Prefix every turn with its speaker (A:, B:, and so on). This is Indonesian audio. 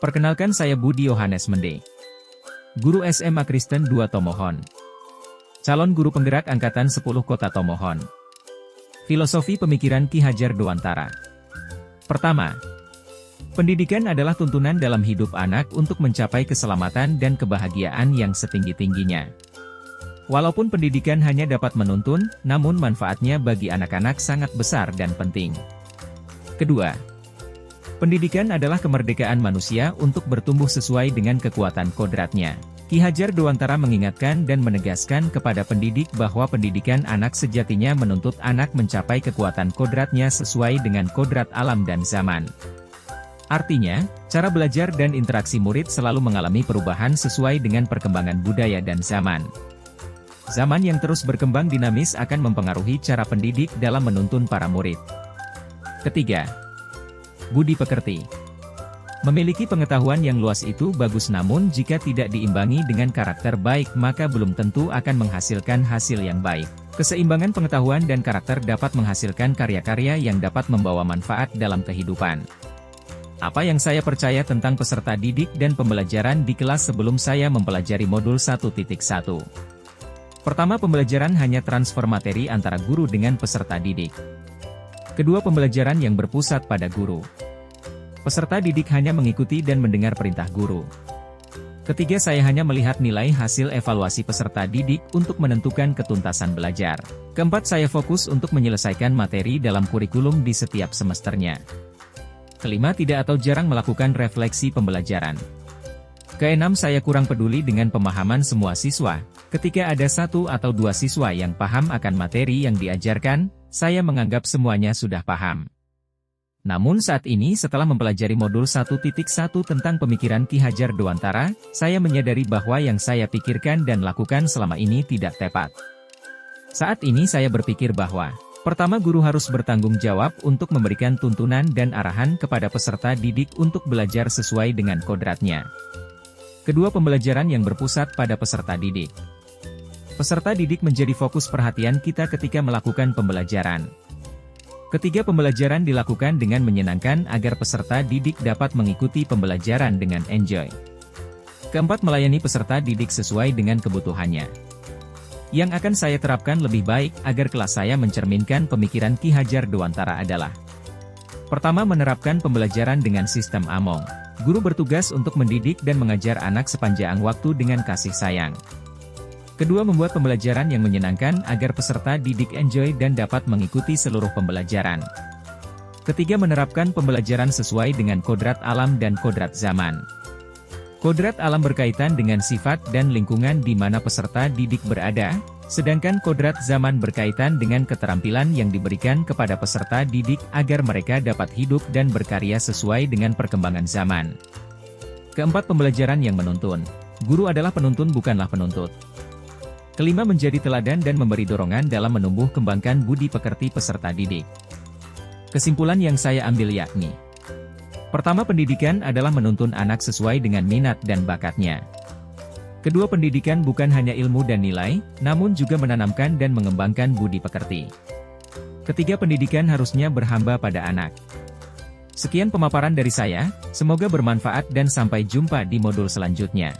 A: Perkenalkan, saya Budi Yohanes Mende, Guru SMA Kristen 2 Tomohon. Calon Guru Penggerak Angkatan 10 Kota Tomohon. Filosofi pemikiran Ki Hajar Dewantara. Pertama, pendidikan adalah tuntunan dalam hidup anak untuk mencapai keselamatan dan kebahagiaan yang setinggi-tingginya. Walaupun pendidikan hanya dapat menuntun, namun manfaatnya bagi anak-anak sangat besar dan penting. Kedua, pendidikan adalah kemerdekaan manusia untuk bertumbuh sesuai dengan kekuatan kodratnya. Ki Hajar Dewantara mengingatkan dan menegaskan kepada pendidik bahwa pendidikan anak sejatinya menuntut anak mencapai kekuatan kodratnya sesuai dengan kodrat alam dan zaman. Artinya, cara belajar dan interaksi murid selalu mengalami perubahan sesuai dengan perkembangan budaya dan zaman. Zaman yang terus berkembang dinamis akan mempengaruhi cara pendidik dalam menuntun para murid. Ketiga, budi pekerti. Memiliki pengetahuan yang luas itu bagus, namun jika tidak diimbangi dengan karakter baik maka belum tentu akan menghasilkan hasil yang baik. Keseimbangan pengetahuan dan karakter dapat menghasilkan karya-karya yang dapat membawa manfaat dalam kehidupan. Apa yang saya percaya tentang peserta didik dan pembelajaran di kelas sebelum saya mempelajari modul 1.1. Pertama, pembelajaran hanya transfer materi antara guru dengan peserta didik. Kedua, pembelajaran yang berpusat pada guru. Peserta didik hanya mengikuti dan mendengar perintah guru. Ketiga, saya hanya melihat nilai hasil evaluasi peserta didik untuk menentukan ketuntasan belajar. Keempat, saya fokus untuk menyelesaikan materi dalam kurikulum di setiap semesternya. Kelima, tidak atau jarang melakukan refleksi pembelajaran. Keenam, saya kurang peduli dengan pemahaman semua siswa. Ketika ada 1 atau 2 siswa yang paham akan materi yang diajarkan, saya menganggap semuanya sudah paham. Namun saat ini setelah mempelajari modul 1.1 tentang pemikiran Ki Hajar Dewantara, saya menyadari bahwa yang saya pikirkan dan lakukan selama ini tidak tepat. Saat ini saya berpikir bahwa, pertama, guru harus bertanggung jawab untuk memberikan tuntunan dan arahan kepada peserta didik untuk belajar sesuai dengan kodratnya. Kedua, pembelajaran yang berpusat pada peserta didik. Peserta didik menjadi fokus perhatian kita ketika melakukan pembelajaran. Ketiga, pembelajaran dilakukan dengan menyenangkan agar peserta didik dapat mengikuti pembelajaran dengan enjoy. Keempat, melayani peserta didik sesuai dengan kebutuhannya. Yang akan saya terapkan lebih baik agar kelas saya mencerminkan pemikiran Ki Hajar Dewantara adalah: pertama, menerapkan pembelajaran dengan sistem AMONG. Guru bertugas untuk mendidik dan mengajar anak sepanjang waktu dengan kasih sayang. Kedua, membuat pembelajaran yang menyenangkan agar peserta didik enjoy dan dapat mengikuti seluruh pembelajaran. Ketiga, menerapkan pembelajaran sesuai dengan kodrat alam dan kodrat zaman. Kodrat alam berkaitan dengan sifat dan lingkungan di mana peserta didik berada, sedangkan kodrat zaman berkaitan dengan keterampilan yang diberikan kepada peserta didik agar mereka dapat hidup dan berkarya sesuai dengan perkembangan zaman. Keempat, pembelajaran yang menuntun. Guru adalah penuntun, bukanlah penuntut. Kelima, menjadi teladan dan memberi dorongan dalam menumbuh kembangkan budi pekerti peserta didik. Kesimpulan yang saya ambil yakni: pertama, pendidikan adalah menuntun anak sesuai dengan minat dan bakatnya. Kedua, pendidikan bukan hanya ilmu dan nilai, namun juga menanamkan dan mengembangkan budi pekerti. Ketiga, pendidikan harusnya berhamba pada anak. Sekian pemaparan dari saya, semoga bermanfaat dan sampai jumpa di modul selanjutnya.